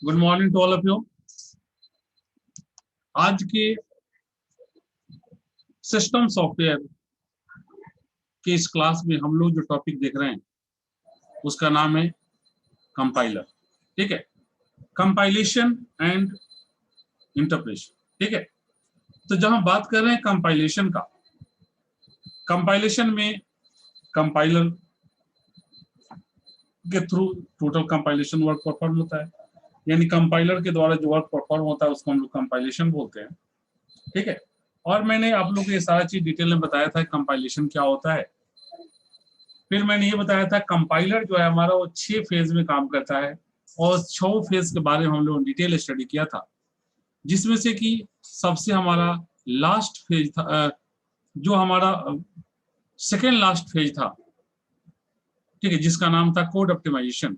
Good morning to all of you. आज के system software के इस क्लास में हम लोग जो टॉपिक देख रहे हैं उसका नाम है कंपाइलर। ठीक है, कंपाइलेशन एंड इंटरप्रेशन। ठीक है, तो जब हम बात कर रहे हैं कंपाइलेशन का, कंपाइलेशन में कंपाइलर के through total compilation work perform होता है, यानी कंपाइलर के द्वारा जो वर्क परफॉर्म होता है उसको हम लोग कंपाइलेशन बोलते हैं। ठीक है, और मैंने आप लोगों को ये सारा चीज डिटेल में बताया था कंपाइलेशन क्या होता है। फिर मैंने ये बताया था कंपाइलर जो है हमारा वो 6 फेज में काम करता है और 6 फेज के बारे में हम लोगों ने डिटेल स्टडी किया था, जिसमें से कि सबसे हमारा लास्ट फेज था, जो हमारा सेकेंड लास्ट फेज था, ठीक है, जिसका नाम था कोड ऑप्टिमाइजेशन।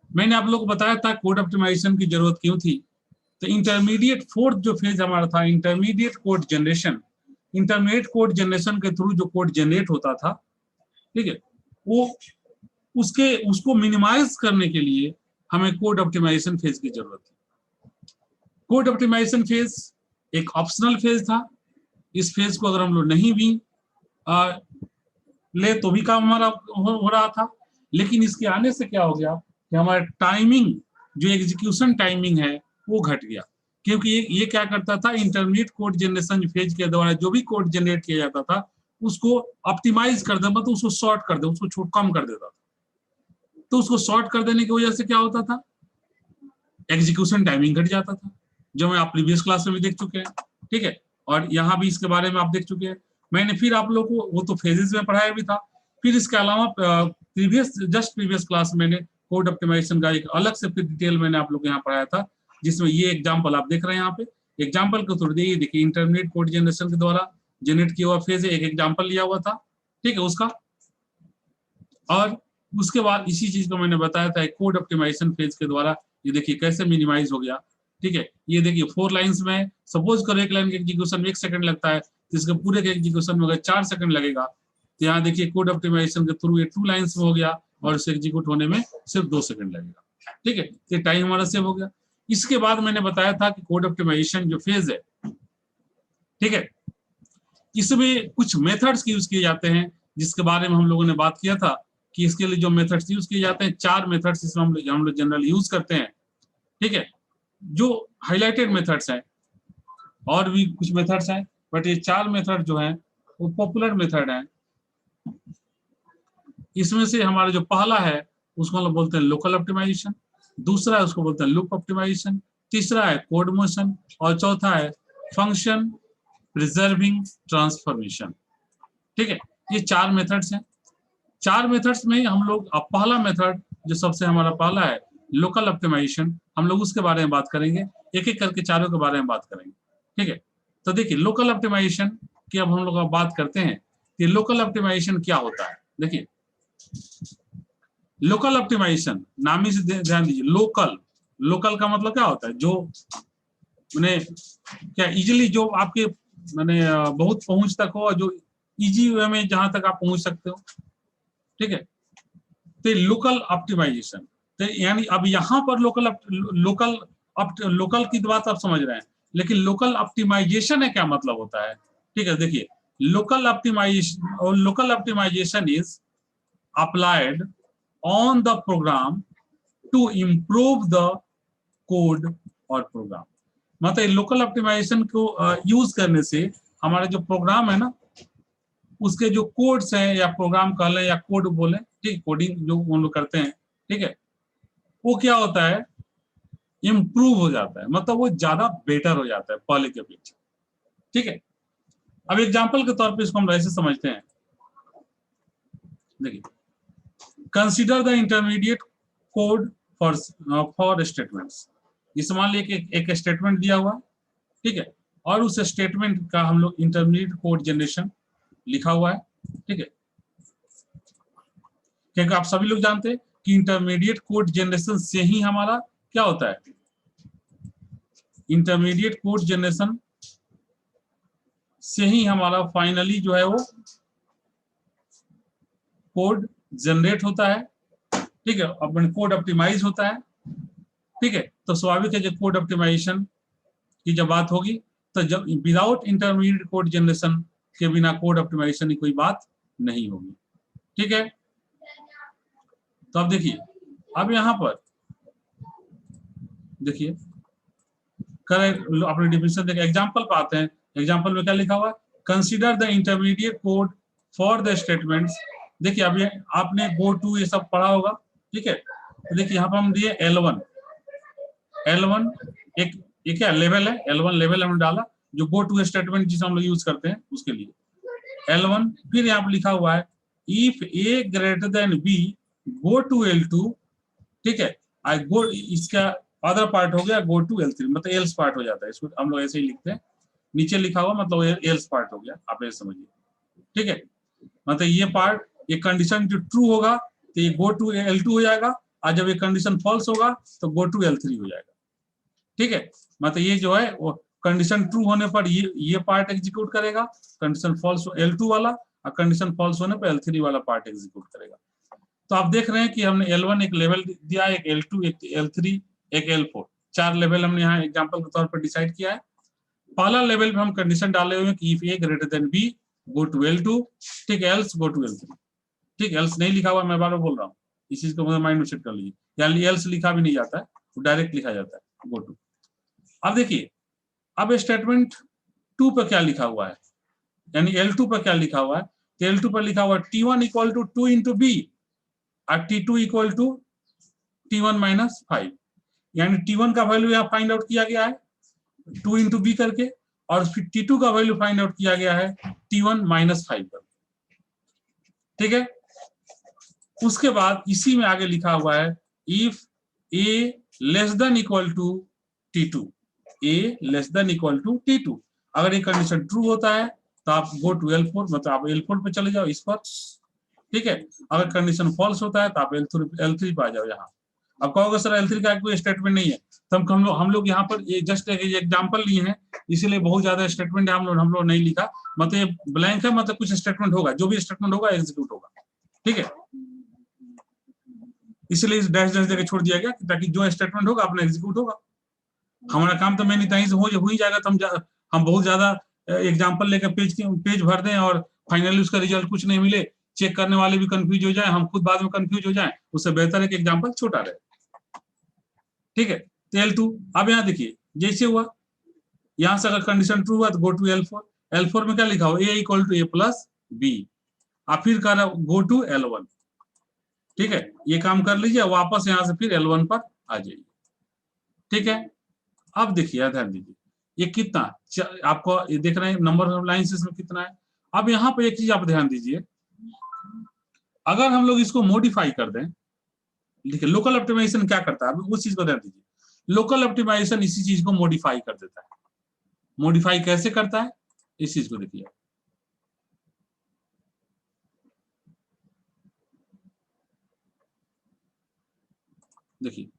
मैंने आप लोगों को बताया था कोड ऑप्टिमाइजेशन की जरूरत क्यों थी। तो इंटरमीडिएट फोर्थ जो फेज हमारा था intermediate code generation, intermediate code generation के थ्रू जो कोड जनरेट होता था, ठीक है, वो उसको मिनिमाइज करने के लिए हमें कोड ऑप्टिमाइजेशन फेज की जरूरत थी। कोड ऑप्टिमाइजेशन फेज एक ऑप्शनल फेज था। इस फेज को अगर हम लोग नहीं भी ले तो भी काम हमारा हो रहा था, लेकिन इसके आने से क्या हो गया कि हमारा टाइमिंग, जो एग्जीक्यूशन टाइमिंग है वो घट गया। क्योंकि ये क्या करता था, इंटरमीडिएट कोड जनरेशन फेज के द्वारा जो भी कोड जनरेट किया जाता था उसको ऑप्टिमाइज कर दे, मतलब उसको शॉर्ट कर दे, उसको कम कर देता था। तो उसको शॉर्ट कर देने की वजह से क्या होता था, एग्जीक्यूशन टाइमिंग घट जाता था, जो मैं आप प्रीवियस क्लास में भी देख चुके हैं। ठीक है, और यहाँ भी इसके बारे में आप देख चुके हैं। मैंने फिर आप लोग को वो तो फेजेस में पढ़ाया भी था। फिर इसके अलावा प्रीवियस क्लास मैंने कोड ऑप्टिमाइजेशन का एक अलग से फिर डिटेल मैंने आप लोग को यहाँ पढ़ाया था, जिसमें ये एग्जाम्पल आप देख रहे हैं यहाँ पे। एग्जाम्पल को थोड़ी देर देखिए, इंटरमीडिएट कोड जनरेशन के द्वारा जनरेट किया हुआ फेज है, एक एग्जाम्पल लिया हुआ था, ठीक है, उसका। और उसके बाद इसी चीज को मैंने बताया था कोड ऑप्टिमाइजेशन फेज के द्वारा ये देखिए कैसे मिनिमाइज हो गया। ठीक है, ये देखिए 4 लाइंस में सपोज करो एक लाइन के एग्जीक्यूशन में 1 सेकंड लगता है, तो इसके पूरे के एग्जीक्यूशन में अगर 4 सेकंड लगेगा, तो यहाँ देखिए कोड ऑप्टिमाइजेशन के थ्रू ये 2 लाइंस में हो गया और इसे एग्जीक्यूट होने में सिर्फ 2 सेकंड लगेगा। ठीक है, ये टाइम हमारा सेव हो गया। इसके बाद मैंने बताया था कि कोड ऑप्टिमाइजेशन जो फेज है, ठीक है, इसमें कुछ मेथड्स यूज किए जाते हैं, जिसके बारे में हम लोगों ने बात किया था कि इसके लिए जो मेथड्स यूज किए जाते हैं, 4 मेथड्स इसमें हम लोग जनरल यूज करते हैं। ठीक है, जो हाईलाइटेड मेथड्स हैं, और भी कुछ मेथड्स हैं, बट ये 4 मेथड जो हैं वो पॉपुलर मेथड हैं। इसमें से हमारा जो पहला है उसको हम लोग बोलते हैं लोकल ऑप्टिमाइजेशन, दूसरा है उसको बोलते हैं लूप ऑप्टिमाइजेशन, तीसरा है कोड मोशन, और चौथा है फंक्शन प्रिजर्विंग ट्रांसफॉर्मेशन। ठीक है, ये 4 मेथड्स हैं। 4 मेथड्स में हम लोग, अब पहला मेथड जो सबसे हमारा पहला है लोकल ऑप्टिमाइजेशन, हम लोग उसके बारे में बात करेंगे, एक एक करके चारों के बारे में बात करेंगे। ठीक है, तो देखिए लोकल ऑप्टिमाइजेशन की अब हम लोग बात करते हैं कि लोकल ऑप्टिमाइजेशन क्या होता है। देखिए लोकल ऑप्टिमाइजेशन नाम ही से ध्यान दीजिए, लोकल, लोकल का मतलब क्या होता है, जो मैंने क्या इजीली, जो आपके मैंने बहुत पहुंच तक हो, जो इजी वे में जहां तक आप पहुंच सकते हो। ठीक है, तो लोकल ऑप्टिमाइजेशन, तो यानी अब यहाँ पर लोकल की बात आप समझ रहे हैं, लेकिन लोकल ऑप्टिमाइजेशन है क्या मतलब होता है। ठीक है, देखिए local optimisation is applied on the program to improve the code और प्रोग्राम। मतलब लोकल ऑप्टिमाइजेशन को यूज करने से हमारे जो प्रोग्राम है ना, उसके जो कोड्स हैं, या प्रोग्राम कह लें या कोड बोले, ठीक, कोडिंग जो हम लोग करते हैं, ठीक है, वो क्या होता है, इम्प्रूव हो जाता है, मतलब वो ज्यादा बेटर हो जाता है पहले के अपेक्षा। ठीक है, अब एग्जांपल के तौर पे इसको हम ऐसे समझते हैं, देखिए consider the intermediate code for statements. इस मान लीजिए एक स्टेटमेंट दिया हुआ, ठीक है, और उस स्टेटमेंट का हम लोग इंटरमीडिएट कोड जनरेशन लिखा हुआ है। ठीक है, क्योंकि आप सभी लोग जानते हैं कि इंटरमीडिएट कोड जनरेशन से ही हमारा क्या होता है, इंटरमीडिएट कोड जनरेशन से ही हमारा फाइनली जो है वो कोड जनरेट होता है। ठीक है, अब कोड ऑप्टिमाइज होता है, ठीक है, तो स्वाभाविक है जो कोड ऑप्टिमाइजेशन की जब बात होगी तो जब विदाउट इंटरमीडिएट कोड जनरेशन के बिना कोड ऑप्टिमाइजेशन की कोई बात नहीं होगी। ठीक है, तो अब देखिए, अब यहां पर देखिए करेक्ट अपने डिफिनेशन देखिए, एग्जांपल पर आते हैं। एग्जांपल में क्या लिखा हुआ है, consider the intermediate code for the statements. देखिए अब ये आपने गो टू ये सब पढ़ा होगा, ठीक है। तो देखिए यहाँ पर हम दिए L1 एक ये क्या लेवल है, L1 लेवल हमने डाला जो गो टू स्टेटमेंट जिसे हम लोग यूज करते हैं उसके लिए L1। फिर यहाँ पर लिखा हुआ है if A greater than B go to L2, ठीक है। आई गो इसका अदर पार्ट हो गया गो टू L3, मतलब एल्स पार्ट हो जाता है, इसको हम लोग ऐसे ही लिखते हैं, नीचे लिखा हुआ मतलब एल्स पार्ट हो गया, आप ऐसे समझिए, ठीक है। मतलब ये पार्ट, ये कंडीशन जो ट्रू होगा तो ये गो टू L2 हो जाएगा, और जब ये कंडीशन फॉल्स होगा तो गो टू L3 हो जाएगा, ठीक है। मतलब ये जो है वो कंडीशन ट्रू होने पर ये पार्ट एग्जीक्यूट करेगा, कंडीशन फॉल्स L2 वाला, और कंडीशन फॉल्स होने पर L3 वाला पार्ट एग्जीक्यूट करेगा। तो आप देख रहे हैं कि हमने L1 एक लेवल दिया, एक L2, एक L3, एक L4, 4 लेवल हमने यहाँ एग्जांपल के तौर पर डिसाइड किया है। पहला लेवल में हम कंडीशन डाले हुए हैं कि if A greater than B go to L2, ठीक है, एल्स गो टू L3, ठीक। एल्स नहीं लिखा हुआ, मैं बार बार बोल रहा हूँ, इस चीज को माइंड में सेट कर लीजिए, यानी एल्स लिखा भी नहीं जाता है, वो डायरेक्ट लिखा जाता है गो टू। अब देखिए, अब स्टेटमेंट 2 पर क्या लिखा हुआ है, यानी L2 पर क्या लिखा हुआ है, तो L2 पर लिखा हुआ है T1 equal to 2 into B और T2 equal to T1 minus 5, यानी T1 का वैल्यू यहाँ फाइंड आउट किया गया है 2 इंटू बी करके, और फिर T2 का वैल्यू फाइंड आउट किया गया है T1 माइनस 5 करके, ठीक है। उसके बाद इसी में आगे लिखा हुआ है if A less than equal to T2, A less than equal to T2, अगर ये कंडीशन ट्रू होता है तो आप गो टू L4, मतलब आप L4 पे चले जाओ इस पर, ठीक है। अगर कंडीशन फॉल्स होता है तो आप L3 पे आ जाओ यहाँ। अब कहोगे सर L3 का कोई स्टेटमेंट नहीं है, तो हम लोग यहाँ पर जस्ट एक एग्जांपल लिए हैं, इसीलिए बहुत ज्यादा स्टेटमेंट हम लोग नहीं लिखा, मतलब ये ब्लैंक है, मतलब कुछ स्टेटमेंट होगा, जो भी स्टेटमेंट होगा एग्जीक्यूट होगा, ठीक है। इसलिए इस डैश डैश देकर छोड़ दिया गया ताकि जो स्टेटमेंट होगा अपना एग्जीक्यूट होगा। हमारा काम तो मैंने कहीं से हो ही जाएगा, तो हम बहुत ज्यादा एग्जांपल लेकर पेज भर दें और फाइनली उसका रिजल्ट कुछ नहीं मिले, चेक करने वाले भी कंफ्यूज हो जाए, हम खुद बाद में कंफ्यूज हो जाए, उससे बेहतर है कि एग्जांपल छोटा रहे, ठीक है। तो L2, अब यहाँ देखिए जैसे हुआ, यहां से अगर कंडीशन ट्रू हुआ तो गो टू L4 में क्या लिखा हो A equal to A plus B, आप फिर कह रहा गो टू L1, ठीक है। ये काम कर लीजिए, वापस यहां से फिर L1 पर आ जाइए, ठीक है। अब देखिए ध्यान दीजिए, ये कितना आपको ये देख रहे हैं नंबर ऑफ लाइंस इसमें कितना है। अब यहाँ पे एक चीज आप ध्यान दीजिए, अगर हम लोग इसको मॉडिफाई कर दें, देखिए लोकल ऑप्टिमाइजेशन क्या करता है, उस चीज को ध्यान दीजिए। लोकल ऑप्टिमाइजेशन इसी चीज को मॉडिफाई कर देता है। मॉडिफाई कैसे करता है, इस चीज को देखिए, देखिए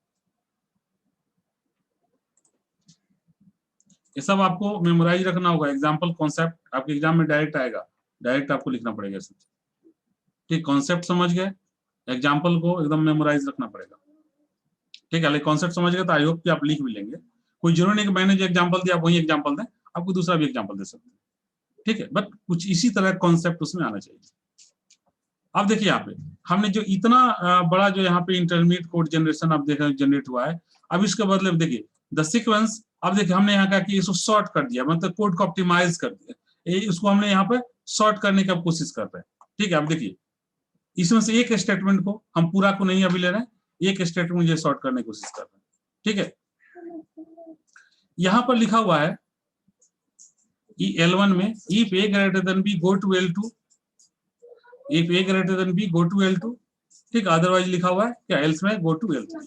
ये सब आपको मेमोराइज रखना होगा, एग्जांपल कॉन्सेप्ट आपके एग्जाम में डायरेक्ट आएगा, डायरेक्ट आपको लिखना पड़ेगा सब, ठीक। कॉन्सेप्ट समझ गए, एग्जांपल को एकदम मेमोराइज रखना पड़ेगा, ठीक है। कॉन्सेप्ट समझ गए तो आई होप कि आप लिख भी लेंगे, कोई जरूरी नहीं कि मैंने जो एग्जांपल दिया आप वही एग्जांपल दें, आपको दूसरा भी एग्जांपल दे सकते हैं, ठीक है, बट कुछ इसी तरह कॉन्सेप्ट उसमें आना चाहिए। अब देखिए यहाँ पे हमने जो इतना बड़ा जो यहाँ पे इंटरमीडिएट कोड जनरेशन आप देख रहे हैं जनरेट हुआ है, अब इसके बदले देखिए द सीक्वेंस, अब देखिए हमने यहाँ कहा कि इसको शॉर्ट कर दिया, मतलब कोड को ऑप्टिमाइज कर दिया, इसको हमने यहाँ पे शॉर्ट करने की कोशिश कर रहे हैं, ठीक है। अब देखिए इसमें से एक स्टेटमेंट को हम पूरा को नहीं अभी ले रहे हैं, एक स्टेटमेंट जो शॉर्ट करने की कोशिश कर रहे हैं, ठीक है। यहाँ पर लिखा हुआ है L1 में if A greater than B go to L2, if A greater than B go to L2, ठीक। अदरवाइज लिखा हुआ है क्या एल्स में गो टू L3,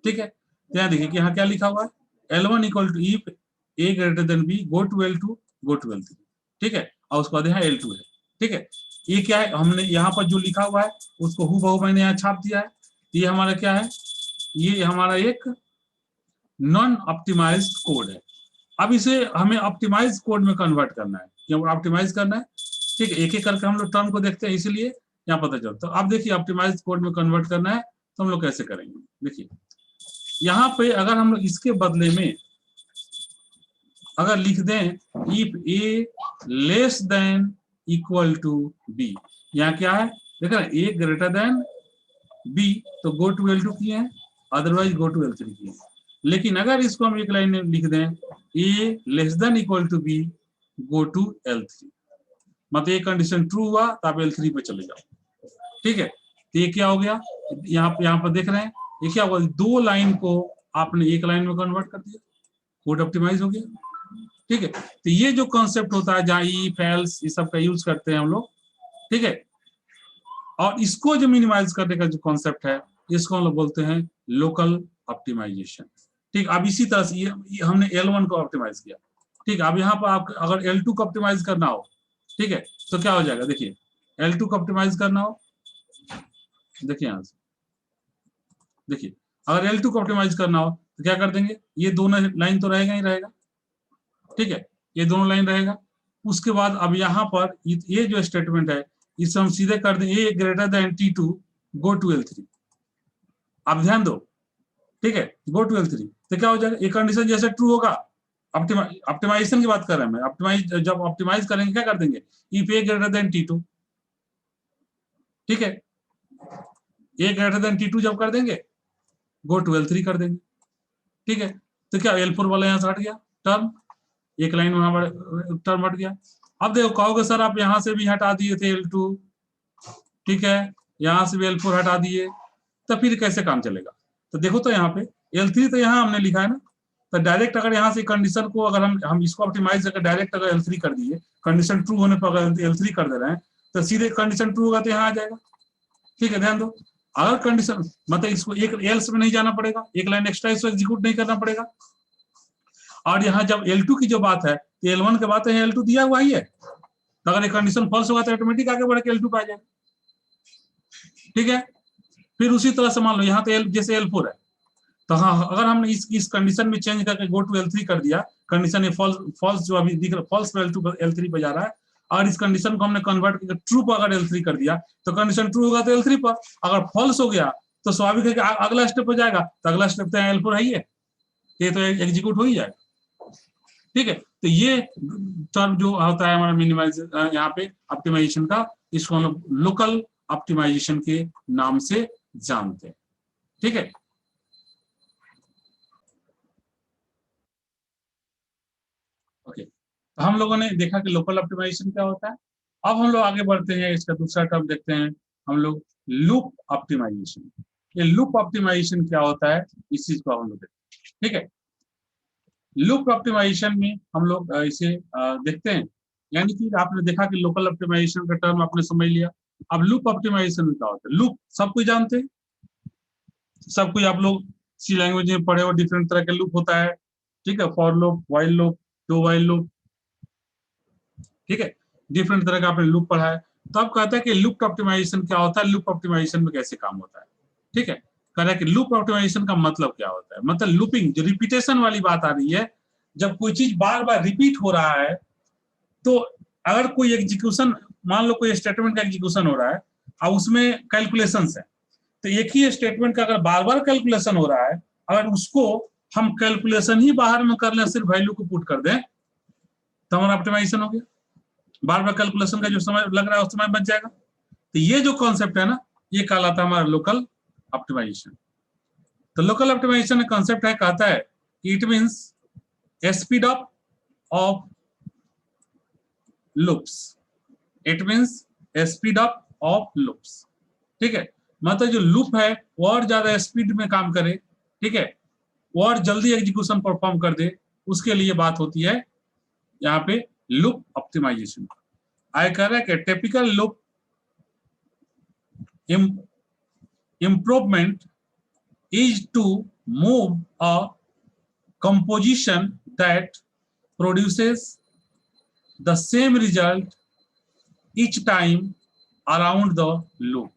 ठीक है। यहाँ देखिए कि यहाँ क्या लिखा हुआ है L1 equal to if A greater than B go to L2 go to L3, ठीक है, और उसके बाद यहाँ L2 है, ठीक है। ये क्या है, हमने यहाँ पर जो लिखा हुआ है उसको हूबहू मैंने यहाँ छाप दिया है, ये हमारा क्या है, ये हमारा एक नॉन ऑप्टिमाइज्ड कोड है। अब इसे हमें ऑप्टिमाइज कोड में कन्वर्ट करना है, क्यों ऑप्टिमाइज करना है, ठीक है। एक एक करके हम लोग टर्म को देखते हैं, इसीलिए यहाँ पता चलता है। अब देखिए ऑप्टिमाइज कोड में कन्वर्ट करना है तो हम लोग कैसे करेंगे, देखिए यहाँ पे अगर हम लोग इसके बदले में अगर लिख दें if A less than equal to B, यहाँ क्या है देखा ना, ए ग्रेटर देन बी तो गो टू L2 किए हैं, अदरवाइज गो टू L3 किए हैं। लेकिन अगर इसको हम एक लाइन में लिख दें A less than equal to B go to L3, मतलब ये कंडीशन ट्रू हुआ तो आप L3 पे चले जाओ। ठीक है, तो ये क्या हो गया, यहाँ पर देख रहे हैं ये क्या हुआ, दो लाइन को आपने एक लाइन में कन्वर्ट कर दिया, कोड ऑप्टिमाइज हो गया। ठीक है, तो ये जो कॉन्सेप्ट होता है जहाँ इफ एल्स ये सब का यूज करते हैं हम लोग। ठीक है, और इसको जो मिनिमाइज करने का जो कॉन्सेप्ट है इसको हम लोग बोलते हैं लोकल ऑप्टिमाइजेशन। ठीक, अब इसी तरह से ये हमने L1 को ऑप्टिमाइज किया। ठीक, अब यहाँ पर आप अगर L2 को ऑप्टिमाइज करना हो, ठीक है, तो क्या हो जाएगा, देखिए L2 को ऑप्टिमाइज करना हो, देखिए यहाँ से देखिए, अगर L2 को ऑप्टिमाइज करना हो तो क्या कर देंगे, ये दोनों लाइन तो रहेगा ही रहेगा। ठीक है, ये दोनों लाइन रहेगा। उसके बाद अब यहाँ पर ये जो स्टेटमेंट है इसे हम सीधे कर दें A greater than T2 go to L3। आप ध्यान दो, ठीक है, गो टू L3 तो क्या हो जाएगा, एक कंडीशन जैसे ट्रू होगा, ऑप्टिमाइजेशन की बात कर रहे हैं मैं, ऑप्टिमाइज जब ऑप्टिमाइज करेंगे क्या कर देंगे if A greater than T2। ठीक है, ए ग्रेटर देन T2 जब कर देंगे गो टू L3 कर देंगे। ठीक है, तो क्या L4 वाला यहाँ से हट गया टर्म, एक लाइन वहां टर्म हट गया। अब देखो कहोगे सर आप यहाँ से भी हटा दिए थे L2, ठीक है, यहाँ से भी L4 हटा दिए, तो फिर कैसे काम चलेगा। तो देखो तो यहाँ पे L3 तो यहाँ हमने लिखा है ना, तो डायरेक्ट अगर यहाँ से कंडीशन को अगर हम इसको ऑप्टिमाइज करके डायरेक्ट अगर L3 कर दिए, कंडीशन ट्रू होने पर अगर L3 कर दे रहे हैं तो सीधे कंडीशन ट्रू होगा तो यहाँ आ जाएगा। ठीक है, ध्यान दो, अगर कंडीशन मतलब इसको एक एल्स में नहीं जाना पड़ेगा, एक लाइन एक्स्ट्रा इसको एग्जीक्यूट नहीं करना पड़ेगा। और यहाँ जब L2 की जो बात है तो L1 के बात है, L2 दिया हुआ ही है, तो अगर एक कंडीशन फॉल्स होगा तो ऑटोमेटिक आगे बढ़ के L2 पे आ जाएगा। ठीक है, फिर उसी तरह से मान लो यहाँ तो जैसे L4 है, तो हाँ अगर हमने इस कंडीशन में चेंज करके गो टू L3 कर दिया, कंडीशन ये फॉल्स जो अभी दिख रहा है फॉल्स पर L3 पे जा रहा है, और इस कंडीशन को हमने कन्वर्ट करके ट्रू पर अगर L3 कर दिया तो कंडीशन ट्रू होगा तो L3 पर, अगर फॉल्स हो गया तो स्वाभाविक है कि अगला स्टेप हो जाएगा, तो अगला स्टेप तो L4 है ही है, ये तो एग्जीक्यूट हो ही जाएगा। ठीक है, तो ये टर्म जो होता है हमारा मिनिमाइज यहाँ पे ऑप्टिमाइजेशन का, इसको हम लोग लोकल ऑप्टिमाइजेशन के नाम से जानते हैं। ठीक है, ओके, तो हम लोगों ने देखा कि लोकल ऑप्टिमाइजेशन क्या होता है। अब हम लोग आगे बढ़ते हैं, इसका दूसरा टर्म देखते हैं हम लोग लूप ऑप्टिमाइजेशन। ये लूप ऑप्टिमाइजेशन क्या होता है इस चीज को हम लोग देखते हैं। ठीक है, लूप ऑप्टिमाइजेशन में हम लोग इसे देखते हैं, यानी कि आपने देखा कि लोकल ऑप्टिमाइजेशन का टर्म आपने समझ लिया। अब लूप ऑप्टिमाइजेशन में क्या होता है, लूप सब कोई जानते हैं, सब कोई आप लोग सी लैंग्वेज में पढ़े हो, डिफरेंट तरह के लूप होता है। ठीक है, for loop, while loop, do while loop, ठीक है, डिफरेंट तरह का आपने लूप पढ़ा है। तो अब कहता है कि लूप ऑप्टिमाइजेशन क्या होता है, लूप ऑप्टिमाइजेशन में कैसे काम होता है। ठीक है, कह रहा है कि लूप ऑप्टिमाइजेशन का मतलब क्या होता है, मतलब लूपिंग जो रिपीटेशन वाली बात आ रही है, जब कोई चीज बार बार रिपीट हो रहा है, तो अगर कोई एग्जीक्यूशन, मान लो कोई स्टेटमेंट का एग्जीक्यूशन हो रहा है और उसमें कैलकुलेशंस है, तो एक ही स्टेटमेंट का अगर बार बार कैलकुलेशन हो रहा है, अगर उसको हम कैलकुलेशन ही बाहर में कर लें, सिर्फ वैल्यू को पुट कर दें, तो हमारा ऑप्टिमाइजेशन हो गया। बार बार कैलकुलेशन का जो समय लग रहा है उस समय बच जाएगा। तो ये जो कॉन्सेप्ट है ना, ये कहलाता है हमारा लोकल ऑप्टिमाइजेशन। तो लोकल ऑप्टिमाइजेशन का कॉन्सेप्ट है, कहता है it means speed up of loops, it means speed up of loops. ठीक है, मतलब जो लूप है वो और ज्यादा स्पीड में काम करे, ठीक है, और जल्दी एग्जीक्यूशन परफॉर्म कर दे, उसके लिए बात होती है यहाँ पे लूप ऑप्टिमाइजेशन। आय कह रहा है कि typical loop improvement is to move a composition that produces the same result each time around the loop।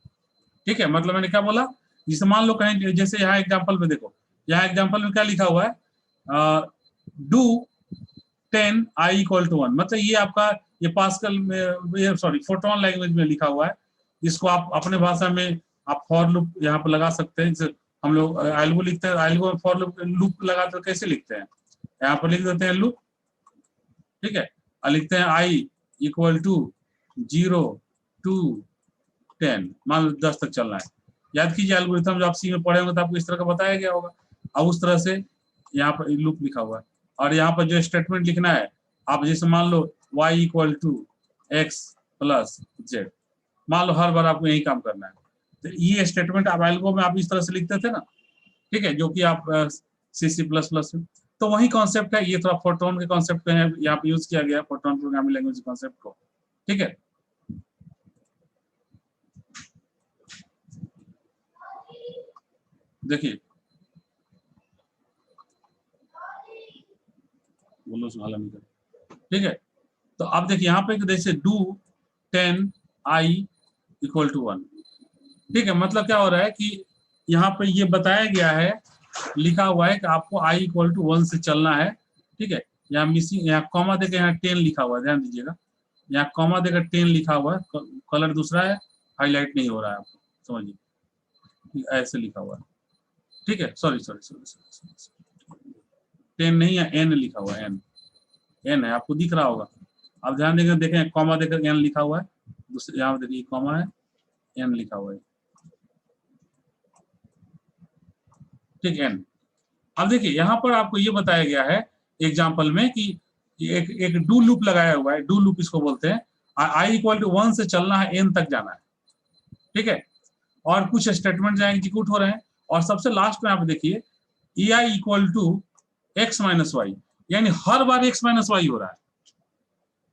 ठीक है, मतलब मैंने क्या बोला, जिसे मान लो कहीं, जैसे यहाँ एग्जांपल में देखो, यहाँ एग्जांपल में क्या लिखा हुआ है, डू 10 i इक्वल टू 1, मतलब ये आपका ये पास्कल में, सॉरी फोर्ट्रॉन लैंग्वेज में लिखा हुआ है। इसको आप अपने भाषा में आप फॉर लूप यहाँ पर लगा सकते हैं, हम लोग एल्गो लिखते हैं, एल्गो फॉर लूप लगाते तो कैसे लिखते हैं, यहाँ पर लिख देते हैं लूप, ठीक है, और लिखते हैं i इक्वल टू 0 to 10, मान लो 10 तक चलना है। याद कीजिए एल्गोरिथम जो आप सी में पढ़े होंगे तो आपको इस तरह का बताया गया होगा, और उस तरह से यहाँ पर लूप लिखा हुआ है। और यहाँ पर जो स्टेटमेंट लिखना है, आप जैसे मान लो y equal to x plus z, मान लो हर बार आपको यही काम करना है। तो ये स्टेटमेंट आप एल्गो में आप इस तरह से लिखते थे ना, ठीक है, जो कि आप C++ में, तो वही कॉन्सेप्ट है। ये थोड़ा फोर्ट्रॉन के कॉन्सेप्ट पे है, यहाँ पे यूज किया गया फोर्ट्रॉन प्रोग्रामिंग लैंग्वेज कॉन्सेप्ट को, ठीक है। देखिए बोलो सुहाला नहीं कर, ठीक है। तो अब देखिए यहाँ पे जैसे डू 10 i इक्वल टू 1, ठीक है, मतलब क्या हो रहा है कि यहाँ पे ये बताया गया है, लिखा हुआ है कि आपको i इक्वल टू 1 से चलना है, ठीक है। यहाँ मिसिंग, यहाँ कॉमा देकर यहाँ 10 लिखा हुआ है, ध्यान दीजिएगा, यहाँ कॉमा देकर 10 लिखा हुआ है, कलर दूसरा है, हाईलाइट नहीं हो रहा है, आपको समझिए, ऐसे लिखा हुआ है, ठीक है। सॉरी 10 नहीं है, n लिखा हुआ है, n है, आपको दिख रहा होगा, आप ध्यान देकर देखें, कॉमा देकर n लिखा हुआ है, दूसरे यहाँ देखिए कॉमा है, n लिखा हुआ है, ठीक है, n। अब देखिए यहाँ पर आपको ये बताया गया है एग्जाम्पल में कि एक डू लूप लगाया हुआ है, डू लूप इसको बोलते हैं, i इक्वल टू 1 से चलना है, n तक जाना है, ठीक है, और कुछ स्टेटमेंट जहाँ एग्जीक्यूट हो रहे हैं, और सबसे लास्ट में आप देखिए ei equal to x minus y, यानी हर बार x माइनस वाई हो रहा है,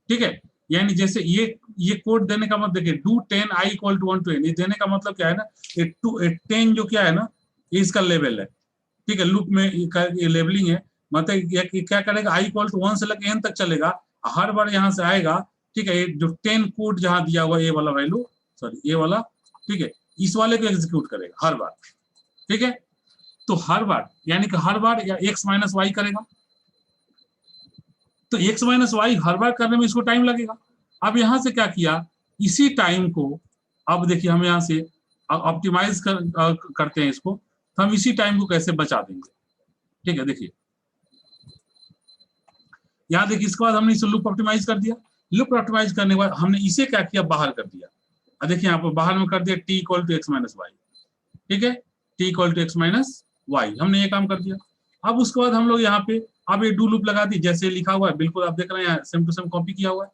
ठीक है। यानी जैसे ये कोड देने का मतलब देखिए do 10 i equal to 1 to n, ये देने का मतलब क्या है ना, 10 जो क्या है ना, ये इसका लेवल है, ठीक है, लूप में ये लेबलिंग है, मतलब ये क्या करेगा, i इक्वल टू 1 से लेकर n तक चलेगा, हर बार यहाँ से आएगा, ठीक है, जो 10 कोड जहां दिया हुआ ये वाला वैल्यू, सॉरी ये वाला, ठीक है, इस वाले को एग्जीक्यूट करेगा हर बार, ठीक है। तो हर बार यानी कि हर बार या x माइनस वाई करेगा, तो x माइनस वाई हर बार करने में इसको टाइम लगेगा। अब यहां से क्या किया, इसी टाइम को, अब देखिए हम यहाँ से ऑप्टिमाइज करते हैं इसको, तो हम इसी टाइम को कैसे बचा देंगे, ठीक है। देखिए यहाँ देखिए, इसके बाद हमने इसे लूप ऑप्टिमाइज कर दिया, लूप ऑप्टिमाइज करने के बाद हमने इसे क्या किया, बाहर कर दिया, अब देखिए यहाँ पर बाहर में कर दिया t equal to x minus y, ठीक है, t equal to x minus y, हमने ये काम कर दिया। अब उसके बाद हम लोग यहाँ पे अब ये डू लूप लगा दी, जैसे लिखा हुआ है बिल्कुल आप देख रहे हैं, सेम टू सेम कॉपी किया हुआ है,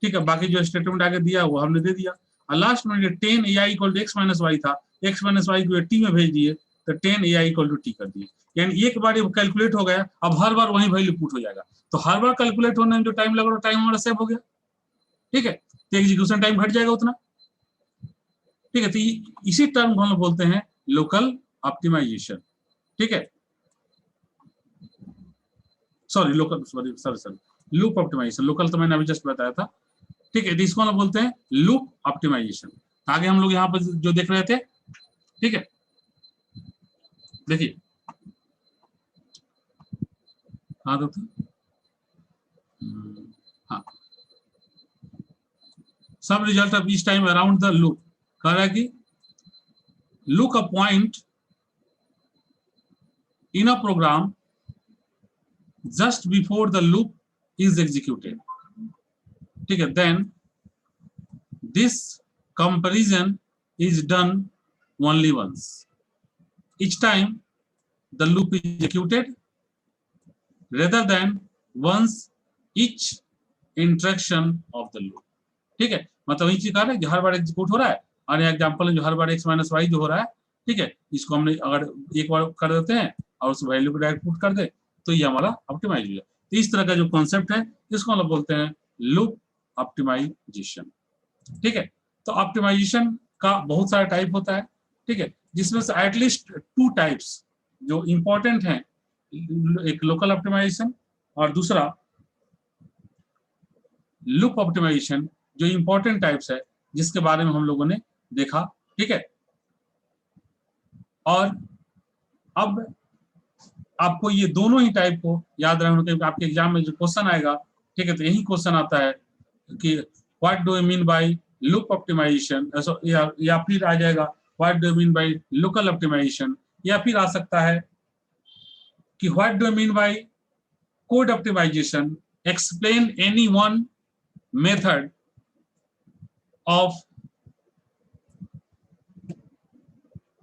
ठीक है। बाकी जो स्टेटमेंट आगे दिया वो हमने दे दिया, और लास्ट में 10 ai equal to x minus y था, एक्स माइनस वाई को टी में भेज दिए, तो 10 ai इक्वल टू टी कर दिए, यानी एक बार ये कैलकुलेट हो गया, अब हर बार वही वैल्यू पुट हो जाएगा, तो हर बार कैलकुलेट होने में जो टाइम लग रहा है टाइम हमारा सेव हो गया, ठीक है, तो एग्जीक्यूशन टाइम घट जाएगा उतना, ठीक है। तो इसी टर्म को हम लोग बोलते हैं लोकल ऑप्टिमाइजेशन, ठीक है, सॉरी लूप ऑप्टिमाइजेशन, लोकल तो मैंने अभी जस्ट बताया था, ठीक है। तो इसको हम बोलते हैं लूप ऑप्टिमाइजेशन। आगे हम लोग यहाँ पर जो देख रहे थे, ठीक है, देखिए हाँ दोस्तों, हाँ, सब result of each time around the loop, कह रहा है कि look a point in a program just before the loop is executed, ठीक है, then this comparison is done only once, each time the loop is executed, rather than once each interaction of the loop, ठीक है। मतलब ये चीज कह रहा है कि हर बार एग्जीक्यूट हो रहा है, और एग्जांपल जो हर बार x माइनस वाई जो हो रहा है, ठीक है, इसको हमने अगर एक बार कर देते हैं और उस वैल्यू को डायरेक्ट पुट कर दे, तो ये हमारा ऑप्टिमाइज हो जाए। तो इस तरह का जो कॉन्सेप्ट है इसको हम लोग बोलते हैं लूप ऑप्टिमाइजेशन, ठीक है। तो ऑप्टिमाइजेशन का बहुत सारा टाइप होता है, ठीक है, जिसमें से एटलीस्ट 2 टाइप्स जो इंपॉर्टेंट हैं, एक लोकल ऑप्टिमाइजेशन और दूसरा लूप ऑप्टिमाइजेशन, जो इंपॉर्टेंट टाइप्स है जिसके बारे में हम लोगों ने देखा, ठीक है। और अब आपको ये दोनों ही टाइप को याद रखना, क्योंकि आपके एग्जाम में जो क्वेश्चन आएगा, ठीक है, तो यही क्वेश्चन आता है कि what do you mean by loop optimization, या फिर आ जाएगा what do you mean by local optimization, या फिर आ सकता है कि what do mean by code optimization, explain any one method of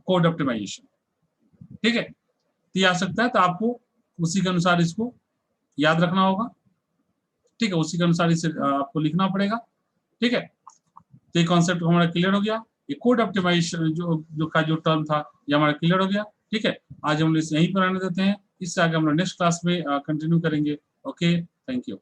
code optimization. ठीक है, तो ये आ सकता है, तो आपको उसी के अनुसार इसको याद रखना होगा। ठीक है, उसी के अनुसार इसे आपको लिखना पड़ेगा। ठीक है, तो ये कॉन्सेप्ट हमारा क्लियर हो गया। ये कोड ऑप्टिमाइजेशन जो टर्म था ये हमारा क्लियर हो गया। ठीक है, आज हम इसे यहीं पर आने देते हैं, इससे आगे हम लोग नेक्स्ट क्लास में कंटिन्यू करेंगे। Okay, thank you.